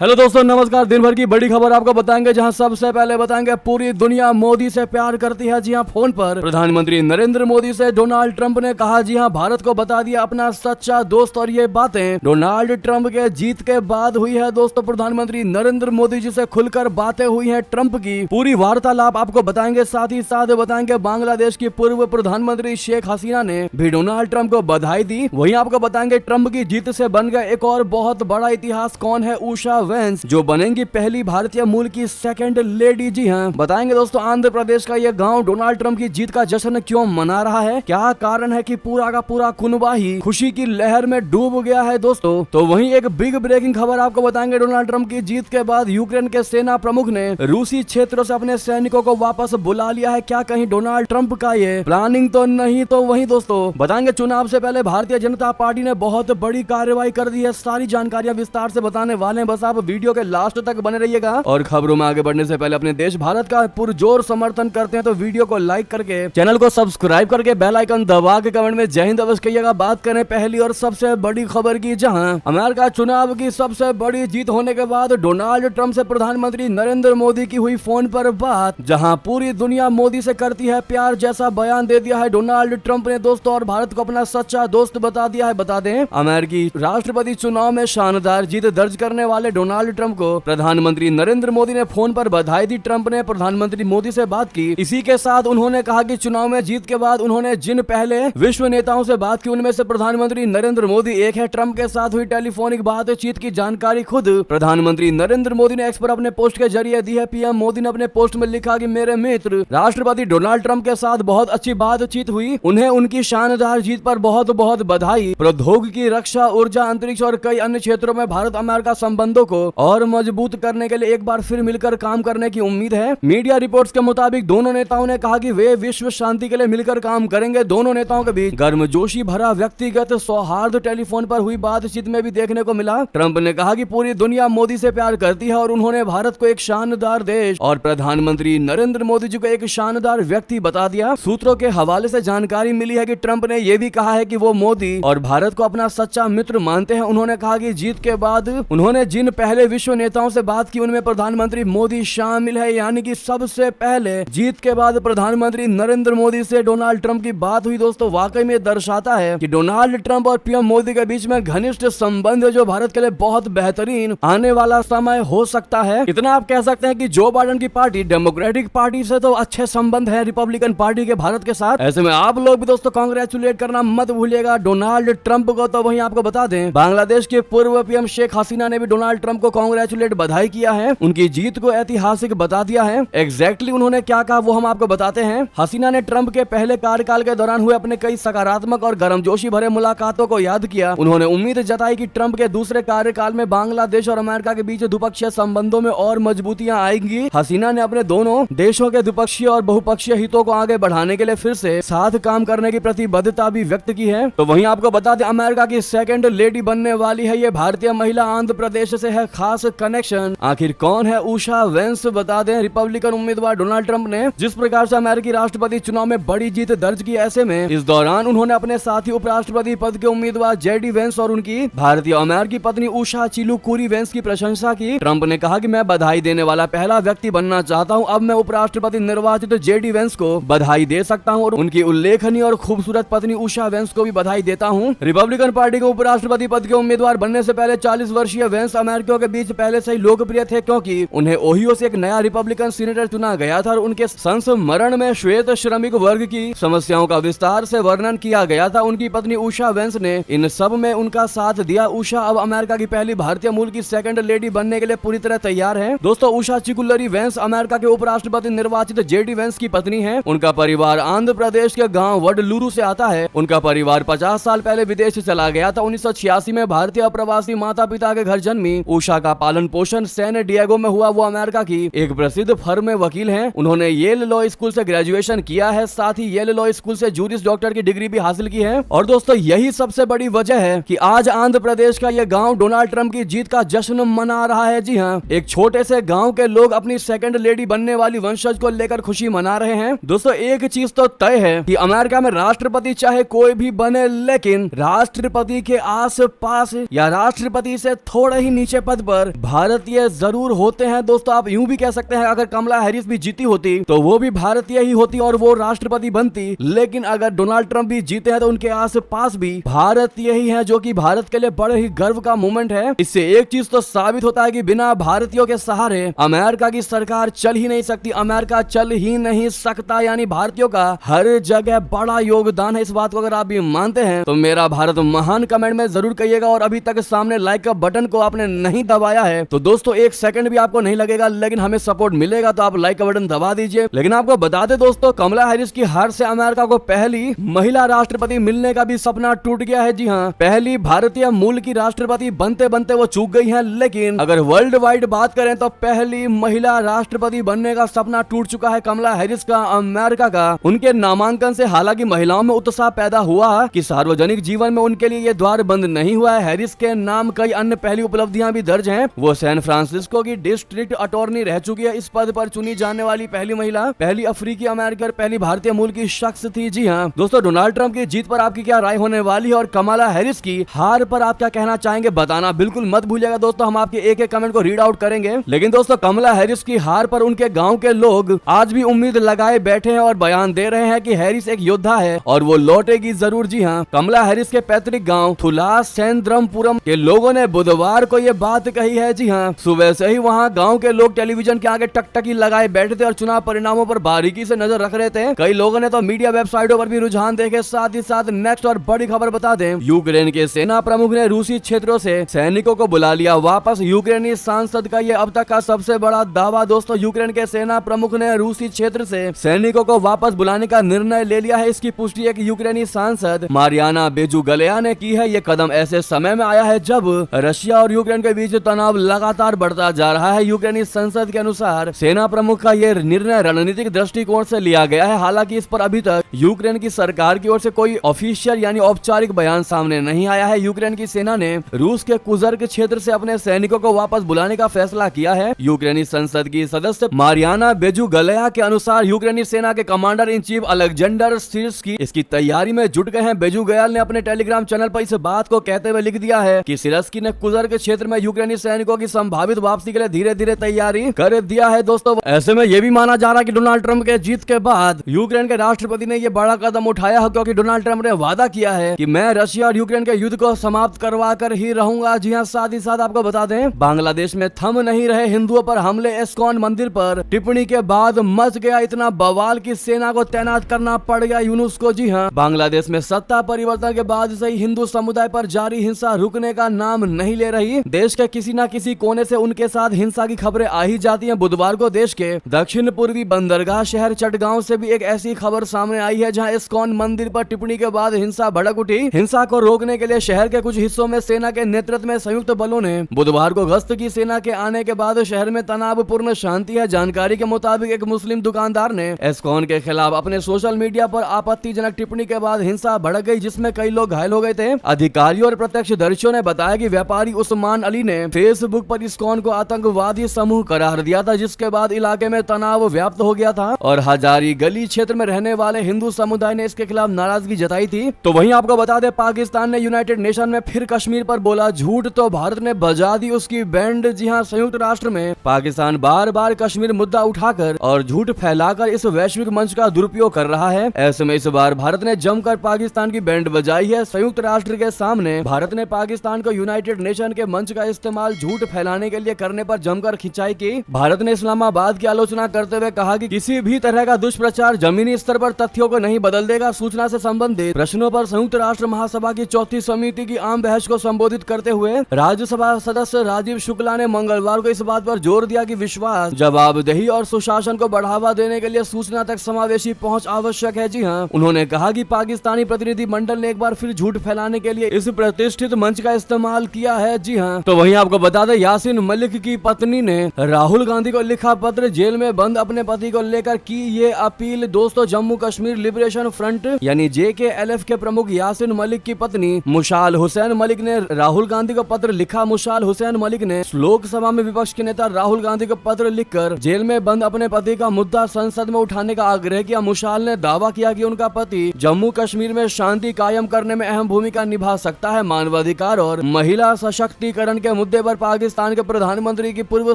Hello दोस्तों, नमस्कार। दिन भर की बड़ी खबर आपको बताएंगे, जहां सबसे पहले बताएंगे पूरी दुनिया मोदी से प्यार करती है। जी हां, फोन पर प्रधानमंत्री नरेंद्र मोदी से डोनाल्ड ट्रंप ने कहा, जी हां, भारत को बता दिया अपना सच्चा दोस्त। और ये बातें डोनाल्ड ट्रंप के जीत के बाद हुई है। दोस्तों, प्रधानमंत्री नरेंद्र मोदी जी से खुलकर बातें हुई है ट्रंप की। पूरी वार्तालाप आपको बताएंगे। साथ ही साथ बताएंगे बांग्लादेश की पूर्व प्रधानमंत्री शेख हसीना ने भी डोनाल्ड ट्रंप को बधाई दी। वहीं आपको बताएंगे ट्रंप की जीत से बन गया एक और बहुत बड़ा इतिहास। कौन है उषा वेंस, जो बनेंगी पहली भारतीय मूल की सेकंड लेडी। जी हां, बताएंगे दोस्तों आंध्र प्रदेश का यह गांव डोनाल्ड ट्रंप की जीत का जश्न क्यों मना रहा है, क्या कारण है कि पूरा का पूरा कुनबा ही खुशी की लहर में डूब गया है। दोस्तों, तो वहीं एक बिग ब्रेकिंग खबर आपको बताएंगे। डोनाल्ड ट्रंप की जीत के बाद यूक्रेन के सेना प्रमुख ने रूसी क्षेत्रों से अपने सैनिकों को वापस बुला लिया है। क्या कहीं डोनाल्ड ट्रंप का ये प्लानिंग तो नहीं? तो वहीं दोस्तों बताएंगे चुनाव से पहले भारतीय जनता पार्टी ने बहुत बड़ी कार्रवाई कर दी है। सारी जानकारियां विस्तार से बताने वाले हैं, बस आप वीडियो के लास्ट तक बने रहिएगा। और खबरों में आगे बढ़ने से पहले अपने देश भारत का पुरजोर समर्थन करते हैं तो वीडियो को लाइक करके चैनल को सब्सक्राइब करके बेल आइकन दबा के कमेंट में जय हिंद अवश्य कहिएगा। बात करें पहली और सबसे बड़ी खबर की, जहां अमेरिका चुनाव की सबसे बड़ी जीत होने के बाद डोनाल्ड ट्रंप से प्रधानमंत्री नरेंद्र मोदी की हुई फोन पर बात, जहां पूरी दुनिया मोदी से करती है प्यार जैसा बयान दे दिया है डोनाल्ड ट्रंप ने। दोस्तों, और भारत को अपना सच्चा दोस्त बता दिया है। बता दें, अमेरिकी राष्ट्रपति चुनाव में शानदार जीत दर्ज करने वाले डोनाल्ड ट्रंप को प्रधानमंत्री नरेंद्र मोदी ने फोन पर बधाई दी। ट्रंप ने प्रधानमंत्री मोदी से बात की। इसी के साथ उन्होंने कहा कि चुनाव में जीत के बाद उन्होंने जिन पहले विश्व नेताओं से बात की उनमें से प्रधानमंत्री नरेंद्र मोदी एक है। ट्रंप के साथ हुई टेलीफोनिक बातचीत की जानकारी खुद प्रधानमंत्री नरेंद्र मोदी ने एक्स पर अपने पोस्ट के जरिए दी है। पीएम मोदी ने अपने पोस्ट में लिखा कि मेरे मित्र राष्ट्रपति डोनाल्ड ट्रंप के साथ बहुत अच्छी बातचीत हुई, उन्हें उनकी शानदार जीत पर बहुत बहुत बधाई। प्रौद्योगिकी, रक्षा, ऊर्जा, अंतरिक्ष और कई अन्य क्षेत्रों में भारत अमेरिका संबंधों को और मजबूत करने के लिए एक बार फिर मिलकर काम करने की उम्मीद है। मीडिया रिपोर्ट्स के मुताबिक दोनों नेताओं ने कहा कि वे विश्व शांति के लिए मिलकर काम करेंगे। दोनों नेताओं के बीच गर्मजोशी भरा व्यक्तिगत सौहार्द टेलीफोन पर हुई बातचीत में भी देखने को मिला। ट्रंप ने कहा कि पूरी दुनिया मोदी से प्यार करती है और उन्होंने भारत को एक शानदार देश और प्रधानमंत्री नरेंद्र मोदी जी को एक शानदार व्यक्ति बता दिया। सूत्रों के हवाले से जानकारी मिली है कि ट्रंप ने यह भी कहा है कि वो मोदी और भारत को अपना सच्चा मित्र मानते हैं। उन्होंने कहा कि जीत के बाद उन्होंने जिन पहले विश्व नेताओं से बात की उनमें प्रधानमंत्री मोदी शामिल है। यानी कि सबसे पहले जीत के बाद प्रधानमंत्री नरेंद्र मोदी से डोनाल्ड ट्रंप की बात हुई। दोस्तों, वाकई में दर्शाता है कि डोनाल्ड ट्रंप और पीएम मोदी के बीच में घनिष्ठ संबंध है, जो भारत के लिए बहुत बेहतरीन आने वाला समय हो सकता है। इतना आप कह सकते हैं कि जो बाइडेन की पार्टी डेमोक्रेटिक पार्टी से तो अच्छे संबंध है रिपब्लिकन पार्टी के भारत के साथ। ऐसे में आप लोग भी दोस्तों कांग्रेचुलेट करना मत भूलिएगा डोनाल्ड ट्रंप को। तो वहीं आपको बता दें, बांग्लादेश के पूर्व पीएम शेख हसीना ने भी डोनाल्ड ट्रंप को कांग्रेचुलेट बधाई किया है, उनकी जीत को ऐतिहासिक बता दिया है। एग्जैक्टली उन्होंने क्या कहा वो हम आपको बताते हैं। हसीना ने ट्रंप के पहले कार्यकाल के दौरान हुए अपने कई सकारात्मक और गर्मजोशी भरे मुलाकातों को याद किया। उन्होंने उम्मीद जताई कि ट्रंप के दूसरे कार्यकाल में बांग्लादेश और अमेरिका के बीच द्विपक्षीय संबंधों में और मजबूतियां आएंगी। हसीना ने अपने दोनों देशों के द्विपक्षीय और बहुपक्षीय हितों को आगे बढ़ाने के लिए फिर से साथ काम करने की प्रतिबद्धता भी व्यक्त की है। तो वहीं आपको बता दें, अमेरिका की सेकंड लेडी बनने वाली है ये भारतीय महिला। आंध्र प्रदेश से है खास कनेक्शन। आखिर कौन है उषा वेंस? बता दें, रिपब्लिकन उम्मीदवार डोनाल्ड ट्रंप ने जिस प्रकार से अमेरिकी राष्ट्रपति चुनाव में बड़ी जीत दर्ज की, ऐसे में इस दौरान उन्होंने अपने साथी उपराष्ट्रपति पद के उम्मीदवार जेडी वेंस और उनकी भारतीय अमेरिकी पत्नी उषा चिलुकुरी वेंस की प्रशंसा की। ट्रंप ने कहा कि मैं बधाई देने वाला पहला व्यक्ति बनना चाहता हूं। अब मैं उपराष्ट्रपति निर्वाचित जेडी वेंस को बधाई दे सकता हूं और उनकी उल्लेखनीय और खूबसूरत पत्नी उषा वेंस को भी बधाई देता हूं। रिपब्लिकन पार्टी के उपराष्ट्रपति पद के उम्मीदवार बनने से पहले 40 वर्षीय वेंस अमेरिकियों के बीच पहले से ही लोकप्रिय थे, क्योंकि उन्हें ओहियो से एक नया रिपब्लिकन सीनेटर चुना गया था और उनके संस्मरण में श्वेत श्रमिक वर्ग की समस्याओं का विस्तार से वर्णन किया गया था। उनकी पत्नी उषा वेंस ने इन सब में उनका साथ दिया। उषा अब अमेरिका की पहली भारतीय मूल की सेकंड लेडी बनने के लिए पूरी तरह तैयार है। दोस्तों, उषा चिकुलरी वेंस अमेरिका के उपराष्ट्रपति निर्वाचित जेडी वेंस की पत्नी है। उनका परिवार आंध्र प्रदेश के गांव वडलूरू से आता है। उनका परिवार 50 साल पहले विदेश चला गया था। 1986 में भारतीय प्रवासी माता पिता के घर जन्मी उषा का पालन पोषण सैन डिएगो में हुआ। वो अमेरिका की एक प्रसिद्ध फर्म में वकील हैं। उन्होंने येल लॉ स्कूल से ग्रेजुएशन किया है, साथ ही येल लॉ स्कूल से जूरिस डॉक्टर की डिग्री भी हासिल की है। और दोस्तों, यही सबसे बड़ी वजह है कि आज आंध्र प्रदेश का यह गांव डोनाल्ड ट्रंप की जीत का जश्न मना रहा है। जी हां, एक छोटे से गांव के लोग अपनी सेकंड लेडी बनने वाली वंशज को लेकर खुशी मना रहे हैं। दोस्तों, एक चीज तो तय है कि अमेरिका में राष्ट्रपति चाहे कोई भी बने, लेकिन राष्ट्रपति के आस पास या राष्ट्रपति से थोड़े ही नीचे पद पर भारतीय जरूर होते हैं दोस्तों। आप यूं भी कह सकते हैं अगर कमला हैरिस भी जीती होती तो वो भी भारतीय ही होती और वो राष्ट्रपति बनती, लेकिन अगर डोनाल्ड ट्रंप भी जीते हैं तो उनके आस पास भी भारतीय ही हैं, जो कि भारत के लिए बड़े ही गर्व का मोमेंट है। इससे एक चीज तो साबित होता है कि बिना भारतीयों के सहारे अमेरिका की सरकार चल ही नहीं सकती, अमेरिका चल ही नहीं सकता। यानी भारतीयों का हर जगह बड़ा योगदान है। इस बात को अगर आप भी मानते हैं तो मेरा भारत महान कमेंट में जरूर कहिएगा। और अभी तक सामने लाइक का बटन को आपने नहीं दबाया है तो दोस्तों एक सेकंड भी आपको नहीं लगेगा, लेकिन हमें सपोर्ट मिलेगा तो आप लाइक का बटन दबा दीजिए। लेकिन आपको बता दें दोस्तों, कमला हैरिस की हार से अमेरिका को पहली महिला राष्ट्रपति मिलने का भी सपना टूट गया है। जी हाँ, पहली भारतीय मूल की राष्ट्रपति बनते बनते वो चूक गई है। लेकिन अगर वर्ल्ड वाइड बात करें तो पहली महिला राष्ट्रपति बनने का सपना टूट चुका है कमला हैरिस का, अमेरिका का। उनके नामांकन से हालांकि महिलाओं में उत्साह पैदा हुआ कि सार्वजनिक जीवन में उनके लिए ये द्वार बंद नहीं हुआ है। हैरिस के नाम कई अन्य पहली उपलब्धियां भी दर्ज हैं। वो सैन फ्रांसिस्को की डिस्ट्रिक्ट अटॉर्नी रह चुकी है। इस पद पर चुनी जाने वाली पहली महिला, पहली अफ्रीकी अमेरिकन, पहली भारतीय मूल की शख्स थी। जी हाँ दोस्तों, डोनाल्ड ट्रंप की जीत पर आपकी क्या राय होने वाली है और कमला हैरिस की हार पर आप क्या कहना चाहेंगे बताना बिल्कुल मत भूलिएगा दोस्तों। हम आपके एक एक कमेंट को रीड आउट करेंगे। लेकिन दोस्तों, कमला हैरिस की हार पर उनके गांव के लोग आज भी उम्मीद लगाए बैठे हैं और बयान दे रहे हैं कि हैरिस एक योद्धा है और वो लौटेगी जरूर। जी हाँ, कमला हैरिस के पैतृक गांव थुलासेंद्रमपुरम के लोगों ने बुधवार को ये बात कही है। जी हाँ, सुबह से ही वहाँ गांव के लोग टेलीविजन के आगे टकटकी लगाए बैठे थे और चुनाव परिणामों पर बारीकी से नजर रख रहे थे। कई लोगों ने तो मीडिया वेबसाइटों पर भी रुझान देखे। साथ ही साथ नेक्स्ट और बड़ी खबर बता दें, यूक्रेन के सेना प्रमुख ने रूसी क्षेत्रों से सैनिकों को बुला लिया वापस। यूक्रेनी सांसद का ये अब तक का सबसे बड़ा दावा दोस्तों। यूक्रेन के सेना प्रमुख ने रूसी क्षेत्र से सैनिकों को वापस बुलाने का निर्णय ले लिया है। इसकी पुष्टि एक यूक्रेनी सांसद मारियाना बेजुगलिया ने की है। ये कदम ऐसे समय में आया है जब रशिया और यूक्रेन के बीच तनाव लगातार बढ़ता जा रहा है। यूक्रेनी संसद के अनुसार सेना प्रमुख का ये निर्णय रणनीतिक दृष्टिकोण से लिया गया है। हालांकि इस पर अभी तक यूक्रेन की सरकार की ओर से कोई ऑफिशियल यानी औपचारिक बयान सामने नहीं आया है। यूक्रेन की सेना ने रूस के कुर्स्क क्षेत्र से अपने सैनिकों को वापस बुलाने का फैसला किया है। यूक्रेनी संसद की सदस्य मारियाना बेजुगलिया के अनुसार यूक्रेनी सेना के कमांडर इन चीफ अलेक्जेंडर सिरस्की इसकी तैयारी में जुट गए हैं। बेजुगलिया ने अपने टेलीग्राम चैनल पर इस बात को कहते हुए लिख दिया है कि सिरस्की ने कुर्स्क क्षेत्र में यूक्रेनी सैनिकों की संभावित वापसी के लिए धीरे धीरे तैयारी कर दिया है। दोस्तों, ऐसे में यह भी माना जा रहा है कि डोनाल्ड ट्रंप के जीत के बाद यूक्रेन के राष्ट्रपति ने यह बड़ा कदम उठाया है, क्योंकि डोनाल्ड ट्रंप ने वादा किया है कि मैं रशिया और यूक्रेन के युद्ध को समाप्त करवा कर ही रहूंगा। जी हाँ, साथ ही साथ आपको बता दें, बांग्लादेश में थम नहीं रहे हिंदुओं पर हमले। इस्कॉन मंदिर पर टिप्पणी के बाद मच गया इतना बवाल कि सेना को तैनात करना पड़ गया यूनुस को। जी हाँ, बांग्लादेश में सत्ता परिवर्तन के बाद से ही हिंदू समुदाय पर जारी हिंसा रुकने का नाम नहीं ले रही। देश के किसी न किसी कोने से उनके साथ हिंसा की खबरें आ ही जाती हैं। बुधवार को देश के दक्षिण पूर्वी बंदरगाह शहर चटगांव से भी एक ऐसी खबर सामने आई है जहां इस्कॉन मंदिर पर टिप्पणी के बाद हिंसा भड़क उठी। हिंसा को रोकने के लिए शहर के कुछ हिस्सों में सेना के नेतृत्व में संयुक्त बलों ने बुधवार को गश्त की। सेना के आने के बाद शहर में तनावपूर्ण शांति है। जानकारी के मुताबिक एक मुस्लिम दुकानदार ने इस्कॉन के खिलाफ अपने सोशल मीडिया पर आपत्तिजनक टिप्पणी के बाद हिंसा भड़क गई, जिसमें कई लोग घायल हो गए थे। अधिकारियों और प्रत्यक्षदर्शियों ने बताया कि व्यापारी उस्मान अली ने फेसबुक पर इस्कॉन को आतंकवादी समूह करार दिया था, जिसके बाद इलाके में तनाव व्याप्त हो गया था और हजारी गली क्षेत्र में रहने वाले हिंदू समुदाय ने इसके खिलाफ नाराजगी जताई थी। तो वहीं आपको बता दें, पाकिस्तान ने यूनाइटेड नेशन में फिर कश्मीर पर बोला झूठ तो भारत ने बजा दी उसकी बैंड। जी हां, संयुक्त राष्ट्र में पाकिस्तान बार बार कश्मीर मुद्दा उठाकर और झूठ फैलाकर इस वैश्विक मंच का दुरुपयोग कर रहा है। ऐसे में इस बार भारत ने जमकर पाकिस्तान की बैंड बजाई है। संयुक्त राष्ट्र के सामने भारत ने पाकिस्तान को यूनाइटेड नेशन के मंच का इस्तेमाल झूठ फैलाने के लिए करने पर जमकर खिंचाई की। भारत ने इस्लामाबाद की आलोचना करते हुए कहा कि किसी भी तरह का दुष्प्रचार जमीनी स्तर पर तथ्यों को नहीं बदल देगा। सूचना से संबंधित प्रश्नों पर संयुक्त राष्ट्र महासभा की चौथी समिति की आम बहस को संबोधित करते हुए राज्यसभा सदस्य राजीव शुक्ला ने मंगलवार को इस बात पर जोर दिया कि विश्वास, जवाबदेही और सुशासन को बढ़ावा देने के लिए सूचना तक समावेशी पहुंच आवश्यक है। जी हाँ, उन्होंने कहा कि पाकिस्तानी प्रतिनिधि मंडल ने एक बार फिर झूठ फैलाने के लिए इस प्रतिष्ठित मंच का इस्तेमाल किया है। जी हाँ, तो वहीं आपको बता दें, यासीन मलिक की पत्नी ने राहुल गांधी को लिखा पत्र, जेल में बंद अपने पति को लेकर की ये अपील। दोस्तों, जम्मू कश्मीर लिबरेशन फ्रंट यानी JKLF के प्रमुख यासीन मलिक की पत्नी मुशाल हुसैन मलिक ने राहुल गांधी को पत्र लिखा। मुशाल हुसैन मलिक ने लोकसभा में विपक्ष के नेता राहुल गांधी को पत्र लिखकर जेल में बंद अपने पति का मुद्दा संसद में उठाने का आग्रह किया। मुशाल ने दावा किया कि उनका पति जम्मू कश्मीर में शांति कायम करने में अहम भूमिका निभा सकता है। मानवाधिकार और महिला सशक्तिकरण के मुद्दे पर पाकिस्तान के प्रधानमंत्री की पूर्व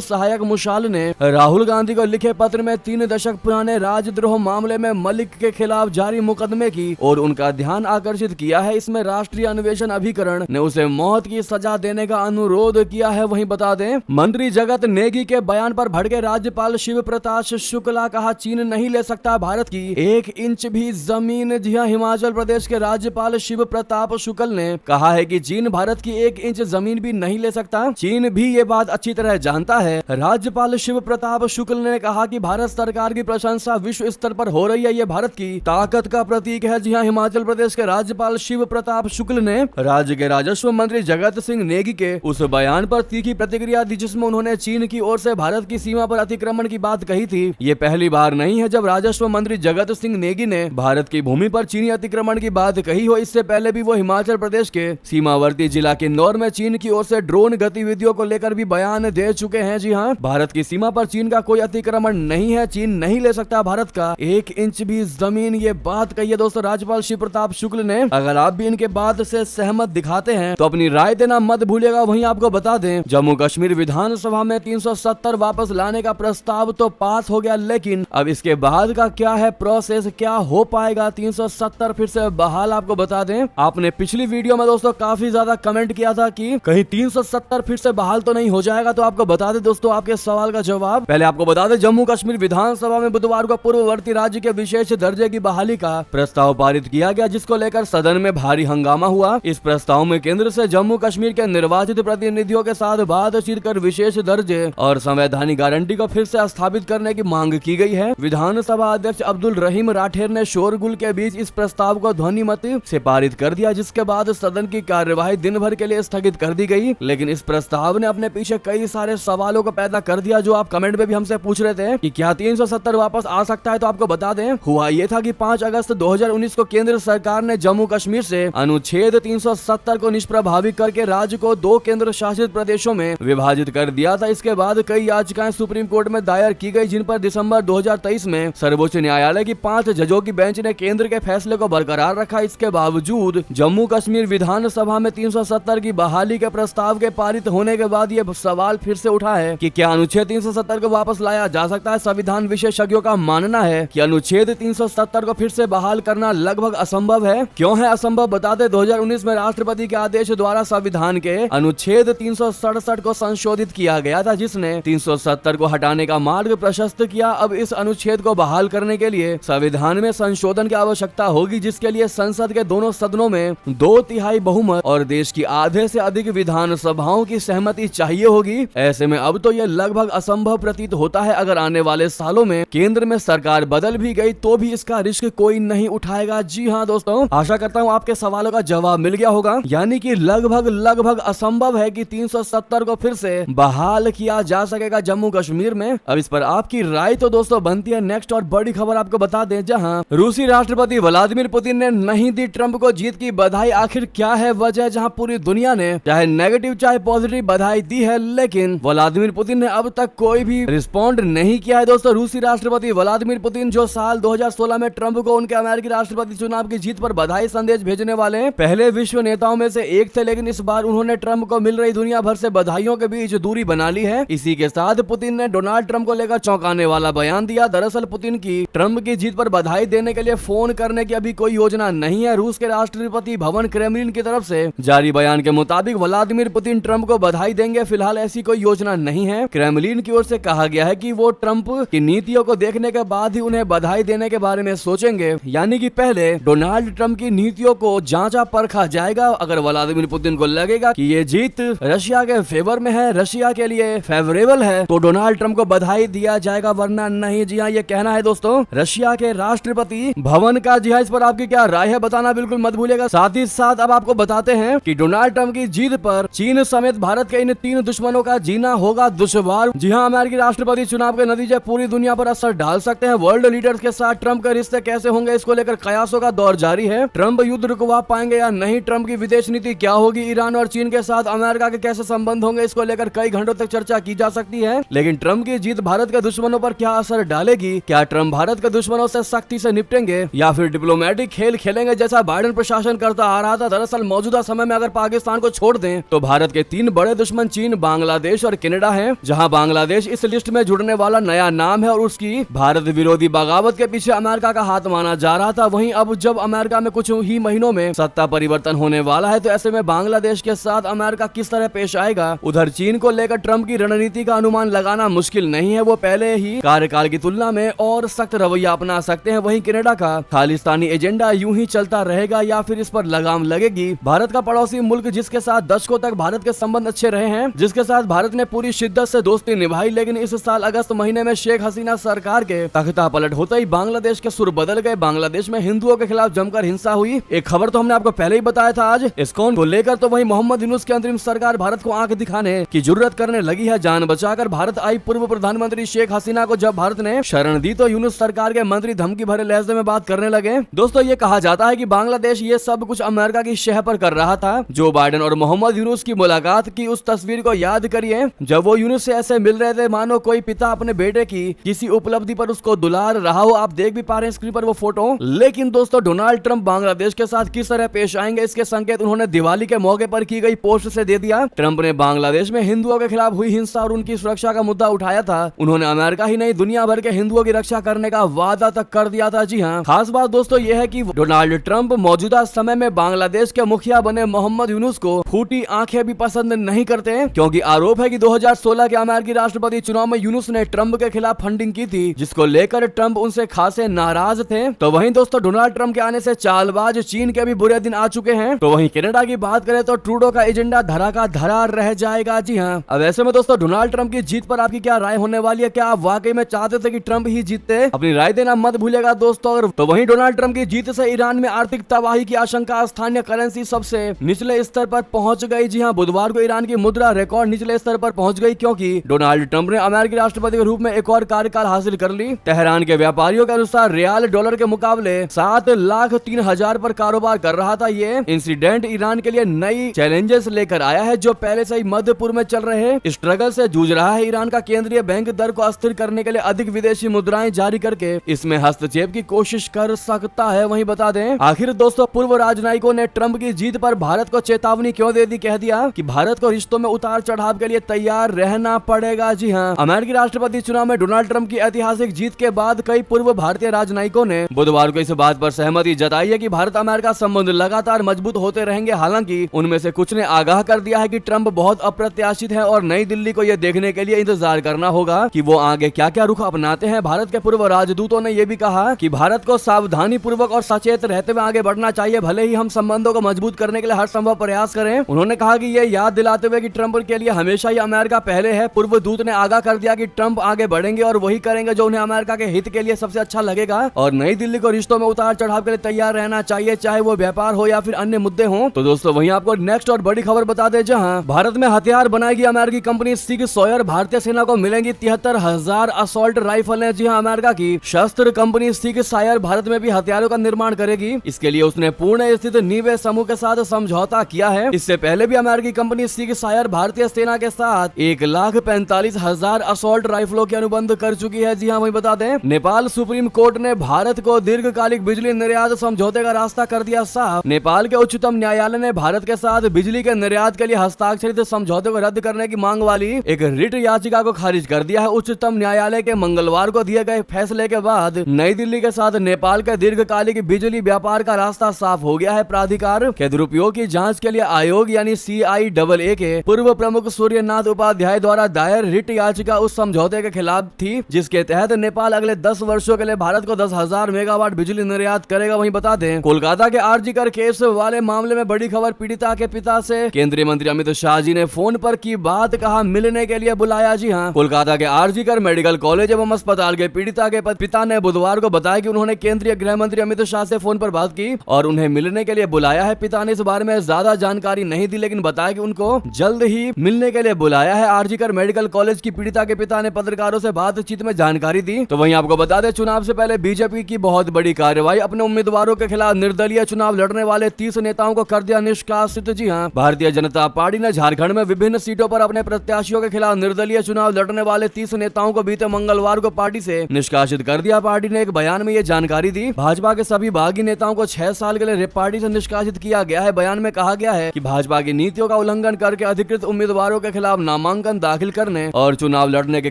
सहायक मुशाल ने राहुल गांधी को लिखे पत्र में 3 दशक पुराने राजद्रोह मामले में मलिक के खिलाफ जारी मुकदमे की और उनका ध्यान आकर्षित किया है। इसमें राष्ट्रीय अन्वेषण अभिकरण ने उसे मौत की सजा देने का अनुरोध किया है। वहीं बता दें, मंत्री जगत नेगी के बयान पर भड़के राज्यपाल शिव प्रताप शुक्ला, कहा चीन नहीं ले सकता भारत की 1 इंच भी जमीन। जी हां, हिमाचल प्रदेश के राज्यपाल शिव प्रताप शुक्ल ने कहा है कि चीन भारत की 1 इंच जमीन भी नहीं ले सकता। चीन भी ये बात अच्छी तरह जानता है। राज्यपाल शिव प्रताप शुक्ल ने कहा कि भारत सरकार की प्रशंसा विश्व स्तर पर हो रही है, ये भारत की ताकत का प्रतीक है। जी हां, हिमाचल प्रदेश के राज्यपाल शिव प्रताप शुक्ल ने राज्य के राजस्व मंत्री जगत सिंह नेगी के उस बयान पर तीखी प्रतिक्रिया दी जिसमें उन्होंने चीन की ओर से भारत की सीमा पर अतिक्रमण की बात कही थी। ये पहली बार नहीं है जब राजस्व मंत्री जगत सिंह नेगी ने भारत की भूमि पर चीनी अतिक्रमण की बात कही हो। इससे पहले भी वो हिमाचल प्रदेश के सीमावर्ती जिला किन्नौर में चीन की ओर से ड्रोन गतिविधियों को लेकर भी बयान दे चुके हैं। जी हाँ, भारत की सीमा पर चीन का कोई अतिक्रमण नहीं है, चीन नहीं ले सकता भारत का 1 इंच भी जमीन, ये बात कही है दोस्तों राज्यपाल शिव प्रताप शुक्ल ने। अगर आप भी इनके बात से सहमत दिखाते हैं तो अपनी राय देना मत भूलिएगा। वहीं आपको बता दें, जम्मू कश्मीर विधानसभा में 370 वापस लाने का प्रस्ताव तो पास हो गया, लेकिन अब इसके बाद का क्या है प्रोसेस, क्या हो पाएगा 370 फिर से बहाल। आपको बता दें, आपने पिछली वीडियो में दोस्तों काफी ज्यादा कमेंट किया था कि कहीं 370 फिर से बहाल तो नहीं हो जाएगा। तो आपको बता दें दोस्तों आपके सवाल का जवाब। पहले आपको बता दें, जम्मू कश्मीर विधानसभा में बुधवार को पूर्ववर्ती राज्य के विशेष दर्जे की बहाली का प्रस्ताव पारित किया गया, जिसको लेकर सदन में भारी हंगामा हुआ। इस प्रस्ताव में केंद्र से जम्मू कश्मीर के निर्वाचित प्रतिनिधियों के साथ बातचीत कर विशेष दर्जे और संवैधानिक गारंटी को फिर से स्थापित करने की मांग की गई है। विधानसभा अध्यक्ष अब्दुल रहीम राठेर ने शोरगुल के बीच इस प्रस्ताव को ध्वनिमत से पारित कर दिया, जिसके बाद सदन की कार्यवाही दिन भर के लिए स्थगित कर दी गई। लेकिन इस प्रस्ताव ने अपने पीछे कई सारे सवालों को पैदा कर दिया, जो आप कमेंट में भी हमसे पूछ रहे थे कि क्या 370 वापस आ सकता है। तो आपको बता दें, हुआ ये था कि 5 अगस्त 2019 को केंद्र सरकार ने जम्मू कश्मीर से अनुच्छेद 370 को निष्प्रभावी करके राज्य को 2 केंद्र शासित प्रदेशों में विभाजित कर दिया था। इसके बाद कई याचिकाएं सुप्रीम कोर्ट में दायर की गई, जिन पर दिसंबर 2023 में सर्वोच्च न्यायालय की 5 जजों की बेंच ने केंद्र के फैसले को बरकरार रखा। इसके बावजूद जम्मू कश्मीर विधानसभा में 370 की बहाली के प्रस्ताव के पारित होने के बाद ये सवाल फिर से उठा है कि क्या अनुच्छेद 370 को वापस लाया जा सकता है। संविधान विशेषज्ञों का मानना है कि अनुच्छेद 370 को फिर से बहाल करना लगभग असंभव है। क्यों है असंभव, बताते 2019 में राष्ट्रपति के आदेश द्वारा संविधान के अनुच्छेद 367 को संशोधित किया गया था, जिसने 370 को हटाने का मार्ग प्रशस्त किया। अब इस अनुच्छेद को बहाल करने के लिए संविधान में संशोधन की आवश्यकता होगी, जिसके लिए संसद के दोनों सदनों में 2/3 बहुमत और देश की आधे से अधिक विधानसभाओं की सहमति चाहिए होगी। ऐसे में अब तो यह लगभग असंभव प्रतीत होता है। अगर आने वाले सालों में केंद्र में सरकार बदल भी गई तो भी इसका रिस्क कोई नहीं उठाएगा। जी हाँ दोस्तों, आशा करता हूँ आपके सवालों का जवाब मिल गया होगा। यानी कि लगभग असंभव है कि 370 को फिर से बहाल किया जा सकेगा जम्मू कश्मीर में। अब इस पर आपकी राय तो दोस्तों बनती है। नेक्स्ट और बड़ी खबर आपको बता दें, जहां रूसी राष्ट्रपति व्लादिमीर पुतिन ने नहीं दी ट्रंप को जीत की बधाई। आखिर क्या है वजह, जहां पूरी दुनिया ने चाहे नेगेटिव चाहे पॉजिटिव बधाई दी है, लेकिन व्लादिमीर पुतिन ने अब तक कोई भी रिस्पॉन्ड नहीं किया है। दोस्तों, रूसी राष्ट्रपति व्लादिमीर पुतिन, जो साल 2016 में ट्रंप को उनके अमेरिकी राष्ट्रपति चुनाव की जीत पर बधाई संदेश भेजने वाले पहले विश्व नेताओं में से एक थे, लेकिन इस बार उन्होंने ट्रंप को मिल रही दुनिया भर से बधाइयों के बीच दूरी बना ली है। इसी के साथ पुतिन ने डोनाल्ड ट्रंप को लेकर चौंकाने वाला बयान दिया। दरअसल पुतिन की ट्रंप की जीत पर बधाई देने के लिए फोन करने की अभी कोई योजना नहीं है। रूस के राष्ट्रपति भवन क्रेमलिन की तरफ से जारी बयान के मुताबिक व्लादिमीर पुतिन ट्रंप को बधाई देंगे। फिलहाल ऐसी कोई योजना नहीं है। क्रेमलिन की ओर से कहा गया है कि वो ट्रंप की नीतियों को देखने के बाद ही उन्हें बधाई देने के बारे में सोचेंगे। यानी कि पहले डोनाल्ड ट्रंप की नीतियों को जांचा परखा जाएगा। अगर व्लादिमीर पुतिन को लगेगा कि ये जीत रशिया के फेवर में है, रशिया के लिए फेवरेबल है, तो डोनाल्ड ट्रंप को बधाई दिया जाएगा, वरना नहीं। जी हाँ, ये कहना है दोस्तों रशिया के राष्ट्रपति भवन का। जी हाँ, इस पर आपकी क्या राय है बताना बिल्कुल मत भूलिएगा। साथ ही साथ अब आपको बताते हैं कि डोनाल्ड ट्रंप की जीत पर चीन समेत भारत के इन 3 दुश्मनों का जीना होगा दुश्वार। जी हाँ, अमेरिकी राष्ट्रपति चुनाव के नतीजे पूरी दुनिया पर असर डाल सकते हैं। वर्ल्ड लीडर्स के साथ ट्रंप के रिश्ते कैसे होंगे, इसको लेकर कयासों का दौर जारी है। ट्रंप युद्ध रुकवा पाएंगे या नहीं, ट्रंप की विदेश नीति क्या होगी, ईरान और चीन के साथ अमेरिका के कैसे संबंध होंगे, इसको लेकर कई घंटों तक चर्चा की जा सकती है। लेकिन ट्रंप की जीत भारत के दुश्मनों पर क्या असर डालेगी? क्या ट्रंप भारत के दुश्मनों से सख्ती से निपटेंगे या फिर डिप्लोमेटिक खेल खेलेंगे जैसा बाइडेन प्रशासन करता आ रहा था? दरअसल मौजूदा समय में अगर पाकिस्तान को छोड़ दें तो भारत के तीन बड़े दुश्मन चीन, बांग्लादेश और कनाडा हैं, जहां बांग्लादेश इस लिस्ट में जुड़ने वाला नया नाम है और उसकी भारत विरोधी बगावत के पीछे अमेरिका का हाथ माना जा रहा था। वहीं अब जब अमेरिका में कुछ ही महीनों में सत्ता परिवर्तन होने वाला है, तो ऐसे में बांग्लादेश के साथ अमेरिका किस तरह पेश आएगा। उधर चीन को लेकर ट्रंप की रणनीति का अनुमान लगाना मुश्किल नहीं है, वो पहले ही कार्यकाल की तुलना में और सख्त रवैया अपना सकते हैं। वहीं कनाडा का खालिस्तानी एजेंडा यूं ही चलता रहेगा या फिर इस पर लगाम लगेगी। भारत का पड़ोसी मुल्क जिसके साथ दशकों तक भारत के संबंध अच्छे रहे हैं, जिसके साथ भारत ने पूरी शिद्दत से दोस्ती निभाई, लेकिन इस साल अगस्त महीने में शेख हसीना सरकार के तख्ता पलट होते ही बांग्लादेश के सुर बदल गए। बांग्लादेश में हिंदुओं के खिलाफ जमकर हिंसा हुई। एक खबर तो हमने आपको पहले ही बताया था आज इस्कॉन को लेकर। तो वहीं मोहम्मद यूनुस की अंतरिम सरकार भारत को आंख दिखाने की जुर्रत करने लगी है। जान बचाकर भारत आई पूर्व प्रधानमंत्री शेख हसीना को जब भारत ने शरण दी, तो यूनुस सरकार के मंत्री धमकी भरे लहजे में बात करने लगे। दोस्तों, ये कहा जाता है कि बांग्लादेश ये सब कुछ अमेरिका की शह पर कर रहा था। जो बाइडेन और मोहम्मद यूनुस की मुलाकात की उस तस्वीर को याद करिए, जब वो यूनुस से ऐसे मिल रहे थे मानो कोई पिता अपने बेटे की किसी उपलब्धि पर उसको दुलार रहा हो। आप देख भी पा रहे हैं स्क्रीन पर वो फोटो। लेकिन दोस्तों, डोनाल्ड ट्रंप बांग्लादेश के साथ किस तरह पेश आएंगे, इसके संकेत उन्होंने दिवाली के मौके पर की गई पोस्ट से दे दिया। ट्रंप ने बांग्लादेश में हिंदुओं के खिलाफ हुई हिंसा और उनकी सुरक्षा का मुद्दा उठाया था। उन्होंने अमेरिका ही नहीं, दुनिया भर के हिंदुओं की रक्षा करने का वादा तक कर दिया था। जी हाँ, खास बात दोस्तों ये है कि डोनाल्ड ट्रंप मौजूदा समय में बांग्लादेश के मुखिया बने मोहम्मद यूनुस को फूटी आंखें भी पसंद नहीं करते, क्योंकि आरोप है कि 2016 के अमेरिकी राष्ट्रपति चुनाव में यूनुस ने ट्रंप के खिलाफ फंडिंग की थी, जिसको लेकर ट्रंप उनसे खासे नाराज थे। तो वहीं दोस्तों, डोनाल्ड ट्रंप के आने से चालबाज चीन के भी बुरे दिन आ चुके हैं। तो वहीं कनाडा की बात करें तो ट्रूडो का एजेंडा धरा का धरा रह जाएगा। जी हाँ, अब ऐसे में दोस्तों, डोनाल्ड ट्रंप की जीत पर आपकी क्या राय होने वाली है? क्या आप वाकई में चाहते थे कि ट्रंप ही जीतते? अपनी राय देना मत भूलिएगा दोस्तों। तो वहीं डोनाल्ड ट्रंप की जीत से ईरान में आर्थिक तबाही की आशंका, स्थानीय करेंसी सबसे निचले स्तर पर पहुंच गई। जी हाँ, बुधवार को ईरान की मुद्रा रिकॉर्ड निचले स्तर पर पहुंच गई, क्योंकि डोनाल्ड ट्रंप ने अमेरिकी राष्ट्रपति के रूप में एक और कार्यकाल हासिल कर ली। तेहरान के व्यापारियों के अनुसार रियाल डॉलर के मुकाबले 7,03,000 पर कारोबार कर रहा था। ये इंसिडेंट ईरान के लिए नई चैलेंजेस लेकर आया है, जो पहले से ही मध्य पूर्व में चल रहे स्ट्रगल से जूझ रहा है। ईरान का केंद्रीय बैंक दर को अस्थिर करने के लिए अधिक विदेशी मुद्राएं जारी करके इसमें हस्तक्षेप की कोशिश कर सकता है। वहीं बता दें, आखिर दोस्तों, पूर्व राजनयिकों ने ट्रंप की जीत पर भारत को चेतावनी क्यों दे दी? कह दिया कि भारत को रिश्तों में उतार चढ़ाव के लिए तैयार रहना पड़ेगा। जी हाँ, अमेरिकी राष्ट्रपति चुनाव में डोनाल्ड ट्रंप की ऐतिहासिक जीत के बाद कई पूर्व भारतीय राजनयिकों ने बुधवार को इस बात पर सहमति जताई है कि भारत अमेरिका संबंध लगातार मजबूत होते रहेंगे। हालांकि उनमें से कुछ ने आगाह कर दिया है कि ट्रंप बहुत अप्रत्याशित है और नई दिल्ली को यह देखने के लिए इंतजार करना होगा कि वो आगे क्या क्या रुख अपनाते हैं। भारत के पूर्व राजदूतों ने यह भी कहा कि भारत को सावधानी पूर्वक और सचेत रहते हुए आगे बढ़ना चाहिए, भले ही हम संबंधों को मजबूत करने के लिए हर संभव प्रयास करें। उन्होंने कहा कि ये याद दिलाते हुए कि ट्रंप के लिए हमेशा ही अमेरिका पहले है। पूर्व दूत ने आगाह कर दिया कि ट्रंप आगे बढ़ेंगे और वही करेंगे जो उन्हें अमेरिका के हित के लिए सबसे अच्छा लगेगा, और नई दिल्ली को रिश्तों में उतार चढ़ाव के लिए तैयार रहना चाहिए, चाहे वो व्यापार हो या फिर अन्य मुद्दे हों। तो दोस्तों, वहीं आपको नेक्स्ट और बड़ी खबर बता दें, जहां भारत में हथियार बनाएगी अमेरिकी कंपनी सिग सॉयर। भारतीय सेना को मिलेंगी 73,000 असॉल्ट राइफलें। जी हाँ, अमेरिका की शस्त्र कंपनी सिग सॉयर भारत में भी हथियारों का निर्माण करेगी। इसके लिए उसने पुणे स्थित नीवे समूह के साथ समझौता किया है। इससे पहले भी अमेरिकी कंपनी सिग सॉयर भारतीय सेना के साथ 1,45,000 असॉल्ट राइफलों के अनुबंध कर चुकी है। जी हाँ, वही बता दें, नेपाल सुप्रीम कोर्ट ने भारत को दीर्घकालिक बिजली निर्यात समझौते का रास्ता कर दिया साफ। नेपाल के उच्चतम न्यायालय ने भारत के साथ बिजली के निर्यात के लिए हस्ताक्षरित समझौते को रद्द करने की मांग वाली एक रिट याचिका को खारिज कर दिया है। उच्चतम न्यायालय के मंगलवार को दिए गए फैसले के बाद नई दिल्ली के साथ नेपाल के दीर्घकालिक बिजली व्यापार का रास्ता साफ हो गया है। प्राधिकार के दुरुपयोग की जांच के लिए आयोग यानी CIAA के पूर्व प्रमुख सूर्यनाथ उपाध्याय द्वारा दायर रिट याचिका उस समझौते के खिलाफ थी, जिसके तहत नेपाल अगले 10 वर्षों के लिए भारत को 10,000 मेगावाट बिजली निर्यात करेगा। वहीं बता दें, कोलकाता के आरजी कर केस वाले मामले में बड़ी खबर, पीड़िता के पिता से केंद्रीय मंत्री अमित शाह जी ने फोन पर की बात, कहा मिलने के लिए बुलाया। जी हाँ, कोलकाता के आरजी कर मेडिकल कॉलेज एवं अस्पताल के पीड़िता के पिता ने बुधवार को बताया कि उन्होंने केंद्रीय गृह मंत्री अमित शाह से फोन पर बात की और उन्हें मिलने के लिए बुलाया है। पिता ने इस बारे में ज्यादा जानकारी नहीं दी, लेकिन बताया कि उनको जल्द ही मिलने के लिए बुलाया है। आरजी कर मेडिकल कॉलेज की पीड़िता के पिता ने पत्रकारों से बातचीत में जानकारी दी। तो वहीं आपको बता दें, चुनाव से पहले बीजेपी की बहुत बड़ी कार्रवाई, अपने उम्मीदवारों के खिलाफ निर्दलीय चुनाव लड़ने वाले 30 नेताओं को कर दिया निष्कासित। जी हाँ, भारतीय जनता पार्टी ने झारखंड में विभिन्न सीटों पर अपने प्रत्याशियों के खिलाफ निर्दलीय चुनाव लड़ने वाले 30 नेताओं को बीते मंगलवार को पार्टी से निष्कासित कर दिया। पार्टी ने एक बयान में ये जानकारी दी। भाजपा के सभी बागी नेताओं को 6 साल के लिए पार्टी से निष्कासित किया गया है। बयान में कहा गया है कि भाजपा की नीतियों का उल्लंघन उल्लंघन करके अधिकृत उम्मीदवारों के खिलाफ नामांकन दाखिल करने और चुनाव लड़ने के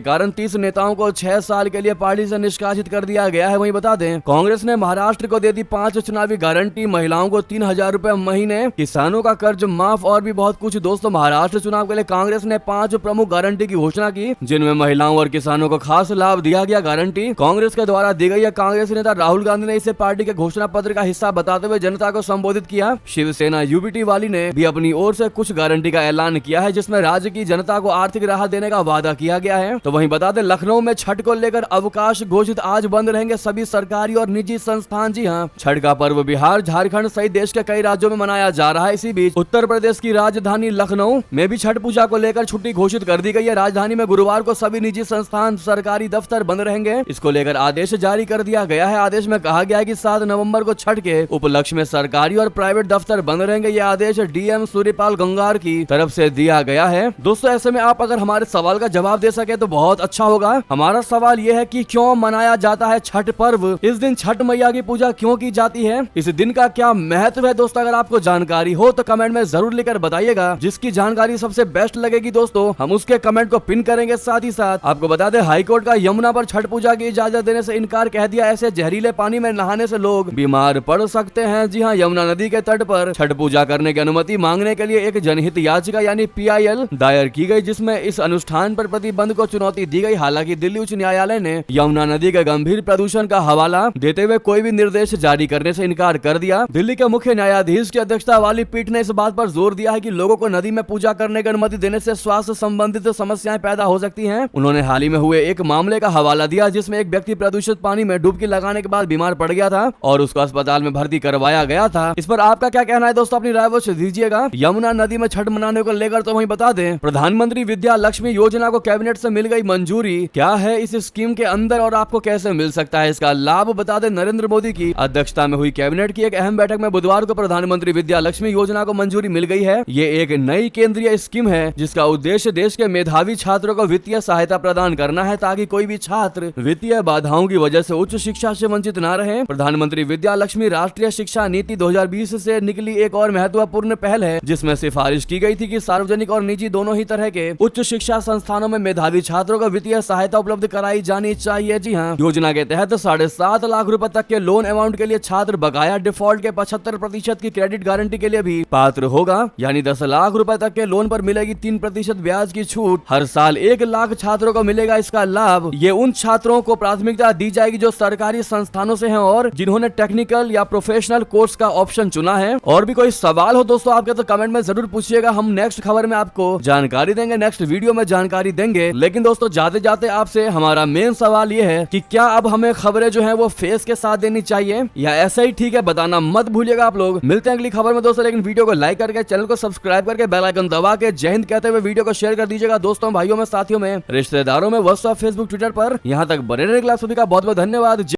कारण 30 नेताओं को 6 साल के लिए पार्टी से निष्कासित कर दिया गया है। वहीं बता दें, कांग्रेस ने महाराष्ट्र को दे दी 5 चुनावी गारंटी, महिलाओं को 3000 रुपए महीने, किसानों का कर्ज माफ और भी बहुत कुछ। दोस्तों, महाराष्ट्र चुनाव के लिए कांग्रेस ने 5 प्रमुख गारंटी की घोषणा की, जिनमें महिलाओं और किसानों को खास लाभ दिया गया। गारंटी कांग्रेस के द्वारा दी गई है। कांग्रेस नेता राहुल गांधी ने इसे पार्टी के घोषणा पत्र का हिस्सा बताते हुए जनता को संबोधित किया। शिवसेना यूबीटी वाली ने भी अपनी ओर से कुछ गारंटी का ऐलान किया है, जिसमें राज्य की जनता को आर्थिक राहत देने का वादा किया गया है। तो वहीं बता दें, लखनऊ में छठ को लेकर अवकाश घोषित, आज बंद रहेंगे सभी सरकारी और निजी संस्थान। जी हाँ, छठ का पर्व बिहार, झारखंड सहित देश के कई राज्यों में मनाया जा रहा है। इसी बीच उत्तर प्रदेश की राजधानी लखनऊ में भी छठ पूजा को लेकर छुट्टी घोषित कर दी गई है। राजधानी में गुरुवार को सभी निजी संस्थान, सरकारी दफ्तर बंद रहेंगे। इसको लेकर आदेश जारी कर दिया गया है। आदेश में कहा गया है कि 7 नवंबर को छठ के उपलक्ष्य में सरकारी और प्राइवेट दफ्तर बंद रहेंगे। यह आदेश डीएम सूर्यपाल गंगार की तरफ से दिया गया है। दोस्तों, ऐसे में आप अगर हमारे सवाल का जवाब दे सके तो बहुत अच्छा होगा। हमारा सवाल यह है कि क्यों मनाया जाता है छठ पर्व? इस दिन छठ मैया की पूजा क्यों की जाती है? इस दिन का क्या महत्व है? दोस्तों, अगर आपको जानकारी हो तो कमेंट में जरूर लिखकर बताइएगा। जिसकी जानकारी सबसे बेस्ट लगेगी दोस्तों, हम उसके कमेंट को पिन करेंगे। साथ ही साथ आपको बता दें, हाईकोर्ट का यमुना पर छठ पूजा की इजाजत देने से इनकार कह दिया। ऐसे जहरीले पानी में नहाने से लोग बीमार पड़ सकते हैं। जी हाँ, यमुना नदी के तट पर छठ पूजा करने की अनुमति मांगने के लिए एक जनहित याचिका यानी PIL दायर की गई, जिसमें इस अनुष्ठान पर प्रतिबंध को चुनौती दी गई। हालांकि दिल्ली उच्च न्यायालय ने यमुना नदी के गंभीर प्रदूषण का हवाला देते हुए कोई भी निर्देश जारी करने से इनकार कर दिया। दिल्ली के मुख्य न्यायाधीश की अध्यक्षता वाली पीठ ने इस बात पर जोर दिया है कि लोगों को नदी में पूजा करने की अनुमति देने से स्वास्थ्य संबंधित समस्याएं पैदा हो सकती हैं। उन्होंने हाल ही में हुए एक मामले का हवाला दिया, जिसमें एक व्यक्ति प्रदूषित पानी में डुबकी लगाने के बाद बीमार पड़ गया था और उसको अस्पताल में भर्ती करवाया गया था। इस पर आपका क्या कहना है दोस्तों? अपनी राय अवश्य दीजिएगा। यमुना नदी में छठ मनाने को लेकर तो वहीं बता दें, प्रधानमंत्री विद्या लक्ष्मी योजना को कैबिनेट से मिल गई मंजूरी। क्या है इस स्कीम के अंदर और आपको कैसे मिल सकता है इसका लाभ? बता दें, नरेंद्र मोदी की अध्यक्षता में हुई कैबिनेट की एक अहम बैठक में बुधवार को प्रधानमंत्री विद्या लक्ष्मी योजना को मंजूरी मिल गई है। ये एक नई केंद्रीय स्कीम है, जिसका उद्देश्य देश के मेधावी छात्रों को वित्तीय सहायता प्रदान करना है, ताकि कोई भी छात्र वित्तीय बाधाओं की वजह से उच्च शिक्षा से वंचित न रहे। प्रधानमंत्री विद्या लक्ष्मी राष्ट्रीय शिक्षा नीति 2020 से निकली एक और महत्वपूर्ण पहल है, जिसमें सिफारिश की गई थी कि सार्वजनिक और निजी दोनों ही तरह के उच्च शिक्षा संस्थानों में मेधावी छात्रों को वित्तीय सहायता उपलब्ध कराई जानी चाहिए। जी हाँ, योजना के तहत 7.5 लाख रुपए तक के लोन अमाउंट के लिए छात्र बकाया डिफॉल्ट के 75% की क्रेडिट गारंटी के लिए भी पात्र होगा, यानी 10 लाख रुपए तक के लोन पर मिलेगी 3% ब्याज की छूट। हर साल 1 लाख छात्रों को मिलेगा इसका लाभ। ये उन छात्रों को प्राथमिकता दी जाएगी जो सरकारी संस्थानों से हैं और जिन्होंने टेक्निकल या प्रोफेशनल कोर्स का ऑप्शन चुना है। और भी कोई सवाल हो दोस्तों आपके तो कमेंट में जरूर पूछिएगा। हम नेक्स्ट खबर में आपको जानकारी देंगे, नेक्स्ट वीडियो में जानकारी देंगे। लेकिन दोस्तों, जाते जाते आपसे हमारा मेन सवाल ये है कि क्या अब हमें खबरें जो है वो फेस के साथ देनी चाहिए या ऐसा ही ठीक है? बताना मत भूलिएगा आप लोग। मिलते हैं अगली खबर में दोस्तों, लेकिन वीडियो को लाइक करके, चैनल को सब्सक्राइब करके, बेल आइकन दबा के जय हिंद कहते हुए वीडियो को शेयर कर दीजिएगा दोस्तों, भाइयों में, साथियों में, रिश्तेदारों में, व्हाट्सएप, फेसबुक, ट्विटर पर। यहाँ तक बने रहने के लिए सभी का बहुत बहुत धन्यवाद।